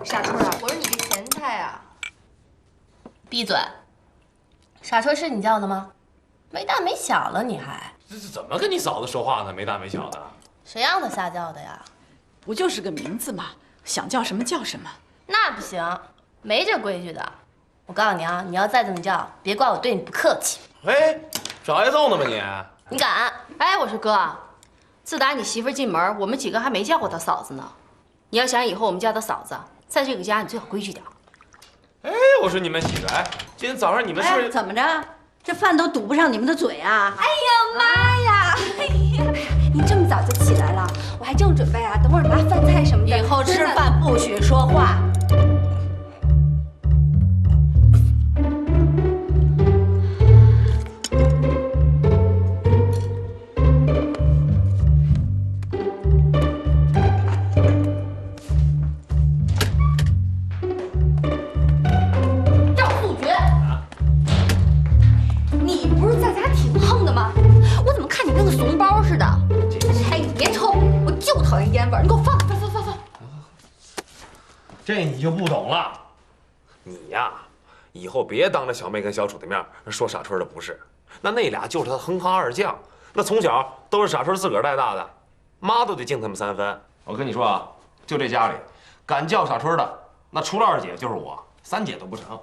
傻春啊，我是你的前太啊！闭嘴！傻春是你叫的吗？没大没小了你还？这怎么跟你嫂子说话呢？没大没小的。谁让他瞎叫的呀？不就是个名字吗？想叫什么叫什么。那不行，没这规矩的。我告诉你啊，你要再这么叫，别怪我对你不客气。哎，找挨揍呢吗你？你敢？哎，我说哥，自打你媳妇进门，我们几个还没叫过她嫂子呢。你要想以后我们叫她嫂子，在这个家你最好规矩点。哎，我说你们几个，哎，今天早上你们是不是怎么着？这饭都堵不上你们的嘴啊！哎呀妈呀！哎呀，你这么早就起来了，我还正准备啊，等会儿拿饭菜什么的。以后吃饭不许说话。这你就不懂了，你呀，以后别当着小妹跟小楚的面说傻春的不是，那俩就是他哼哈二将，那从小都是傻春自个儿带大的，妈都得敬他们3分。我跟你说啊，就这家里，敢叫傻春的，那除了2姐就是我，3姐都不成。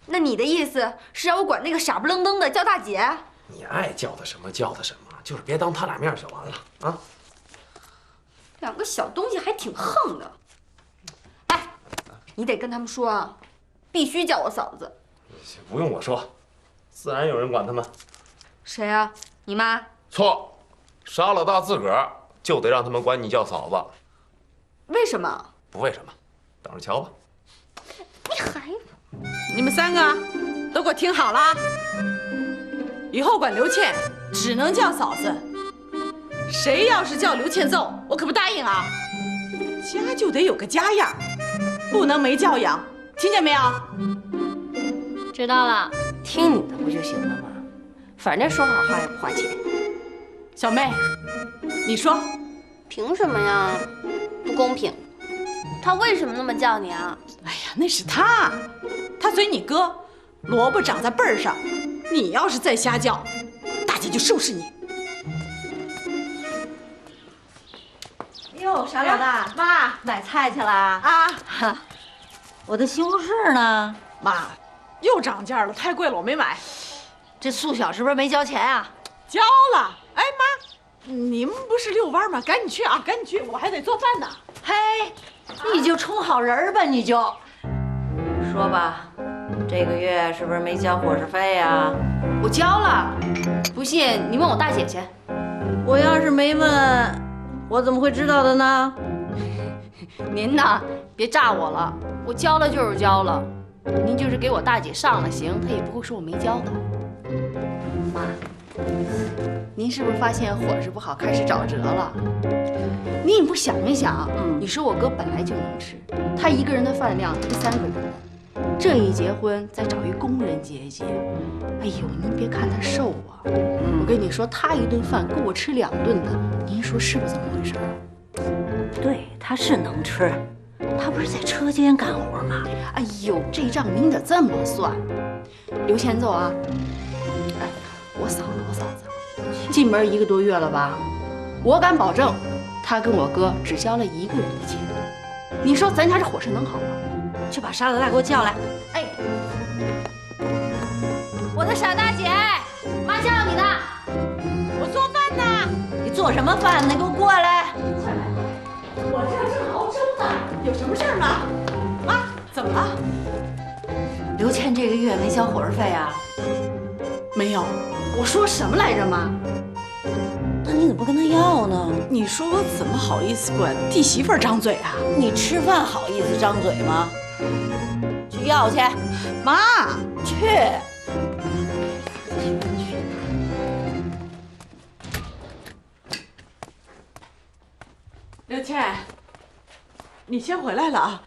那你的意思是让我管那个傻不愣登的叫大姐？你爱叫他什么叫他什么，就是别当他俩面就完了啊。两个小东西还挺横的。哎，你得跟他们说啊，必须叫我嫂子。不用我说，自然有人管他们。谁啊？你妈？错，傻老大自个儿就得让他们管你叫嫂子。为什么？不为什么，等着瞧吧。你还……你们3个都给我听好了，以后管刘倩只能叫嫂子，谁要是叫刘倩揍，我可不答应啊！家就得有个家样，不能没教养，听见没有？知道了，听你的不就行了吗？反正说好话也不花钱。小妹，你说，凭什么呀？不公平！他为什么那么叫你啊？哎呀，那是他随你哥，萝卜长在背儿上，你要是再瞎叫，大姐就收拾你。哟，傻老大，妈，买菜去了啊？哈，我的西红柿呢？妈，又涨价了，太贵了，我没买。这素小是不是没交钱啊？交了。哎妈，你们不是遛弯吗？赶紧去啊，赶紧去，我还得做饭呢。嘿，你就充好人吧，你就说吧，这个月是不是没交伙食费呀？我交了，不信你问我大姐去。我要是没问，我怎么会知道的呢？您呢，别诈我了，我交了就是交了。您就是给我大姐上了刑，她也不会说我没交的。妈，您是不是发现伙食不好，开始找辙了？您也不想一想，你说我哥本来就能吃，他一个人的饭量吃3个人，这一结婚再找一工人接一接，哎呦，您别看他瘦啊，我跟你说，他一顿饭够我吃2顿的，您说是不是这么回事？对，他是能吃，他不是在车间干活吗？哎呦，这账您得这么算。刘千奏啊，哎，我嫂子进门1个多月了吧？我敢保证，他跟我哥只交了1个人的钱。你说咱家这伙食能好吗？去把傻老大给我叫来。哎，我的傻大姐，妈叫你呢。我做饭呢。你做什么饭呢？给我过来。快来！我这正熬粥呢，有什么事儿吗？妈，怎么了？刘倩这个月没交伙食费啊？没有。我说什么来着，妈？那你怎么不跟他要呢？你说我怎么好意思管弟媳妇儿张嘴啊？你吃饭好意思张嘴吗？去要去，妈，去。刘倩，你先回来了啊。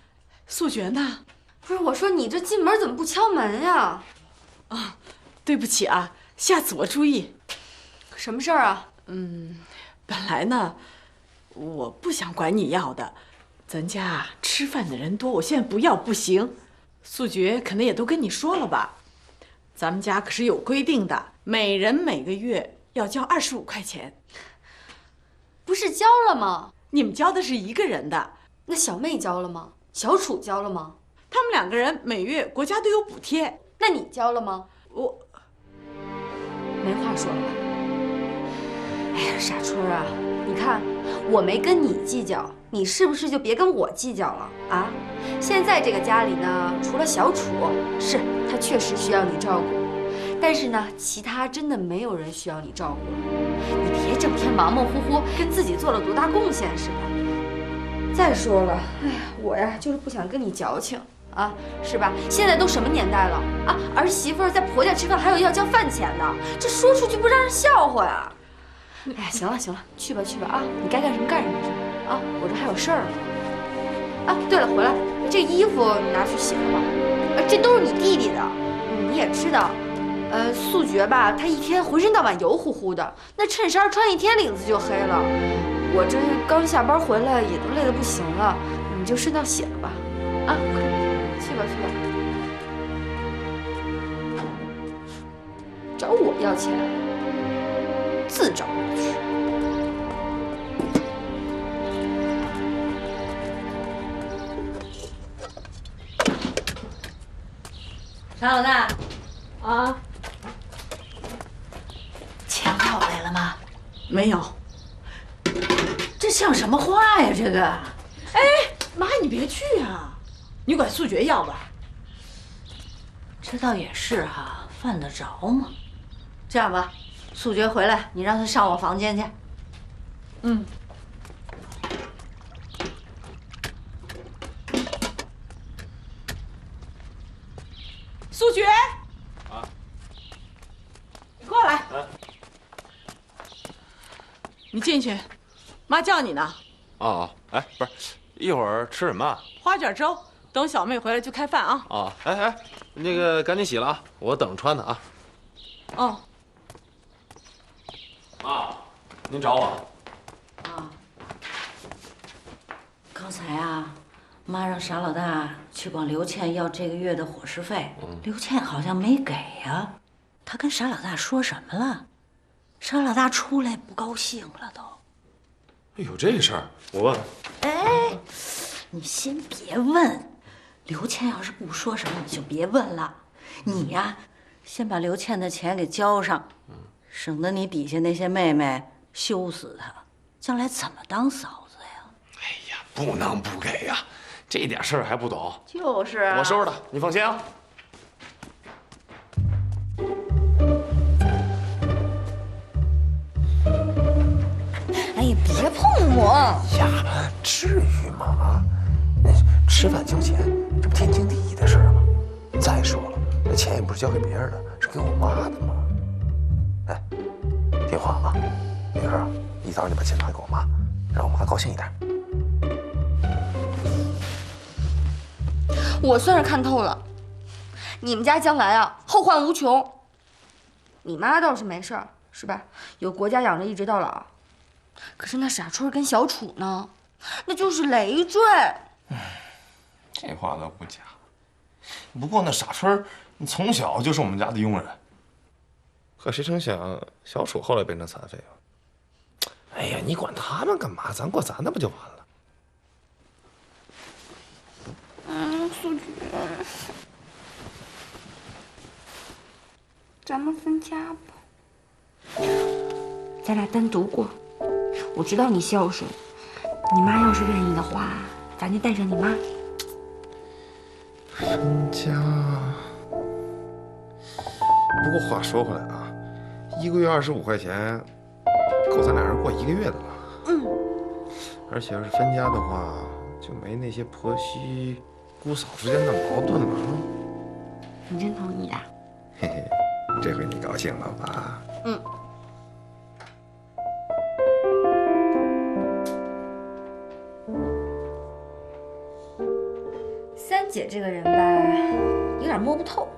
素珏呢？不是，我说你这进门怎么不敲门呀？啊，对不起啊，下次我注意。什么事儿啊？本来呢，我不想管你要的，咱家吃吃饭的人多，我现在不要不行。素觉可能也都跟你说了吧，咱们家可是有规定的，每人每个月要交25块钱。不是交了吗？你们交的是一个人的，那小妹交了吗？小楚交了吗？他们2个人每月国家都有补贴。那你交了吗？我没话说了吧？哎呀，傻春啊，你看我没跟你计较，你是不是就别跟我计较了啊？现在这个家里呢，除了小楚，是他确实需要你照顾，但是呢，其他真的没有人需要你照顾了。你别整天忙忙乎乎，跟自己做了多大贡献似的。再说了，哎呀，我呀就是不想跟你矫情。啊，是吧？现在都什么年代了啊！儿媳妇在婆家吃饭还有要交饭钱的，这说出去不让人笑话呀！哎呀，行了行了，去吧去吧啊！你该干什么干什么去啊！我这还有事儿呢。啊，对了，回来这衣服你拿去洗了吧。这都是你弟弟的，你也知道，素觉吧，他一天浑身到晚油乎乎的，那衬衫穿一天领子就黑了。我这刚下班回来也都累得不行了，你就顺道洗了吧。啊，快。去吧去吧，找我要钱，自找我去。常老大，啊，钱要来了吗？没有。这像什么话呀？这个，哎，妈，你别去啊！你管素觉要吧？这倒也是哈，犯得着吗？这样吧，素觉回来，你让她上我房间去。嗯。素觉，啊，你过来。你进去，妈叫你呢。哦，哎，不是，一会儿吃什么？花卷粥。等小妹回来就开饭啊！哦，哎，那个赶紧洗了啊，我等穿呢啊。哦。妈，您找我？啊。刚才啊，妈让傻老大去管刘倩要这个月的伙食费，刘倩好像没给呀。她跟傻老大说什么了？傻老大出来不高兴了都。有这事儿，我问问。哎，你先别问。刘倩要是不说什么，你就别问了。你呀，先把刘倩的钱给交上，省得你底下那些妹妹羞死她，将来怎么当嫂子呀？哎呀，不能不给呀，这点事儿还不懂？就是啊，我收拾他，你放心啊。哎呀，别碰我！呀，至于吗？啊，吃饭交钱，这不天经地义的事儿吗？再说了，那钱也不是交给别人的，是给我妈的嘛。哎，听话啊，明儿一早你把钱拿给我妈，让我妈高兴一点。我算是看透了，你们家将来啊后患无穷。你妈倒是没事儿，是吧？有国家养着一直到老。可是那傻春跟小楚呢，那就是累赘。这话倒不假。不过那傻春，从小就是我们家的佣人。可谁成想，小楚后来变成残废了。哎呀，你管他们干嘛？咱过咱的不就完了？素觉，咱们分家吧。咱俩单独过。我知道你孝顺，你妈要是愿意的话，咱就带上你妈。分家。不过话说回来啊，一个月25块钱，够咱俩人过1个月的了。而且要是分家的话，就没那些婆媳、姑嫂之间的矛盾了啊。你真同意啊？嘿嘿，这回你高兴了吧？三姐这个人吧，有点摸不透，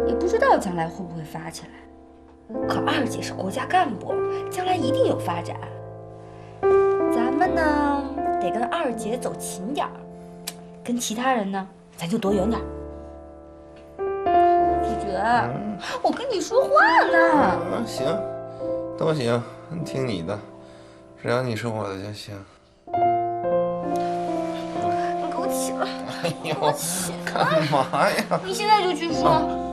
也不知道将来会不会发起来。可二姐是国家干部，将来一定有发展。咱们呢，得跟二姐走勤点儿，跟其他人呢，咱就躲远点。子爵，我跟你说话呢。行，都行，听你的，只要你是我的就行。你给我起来！哎呦，干嘛呀？你现在就去说。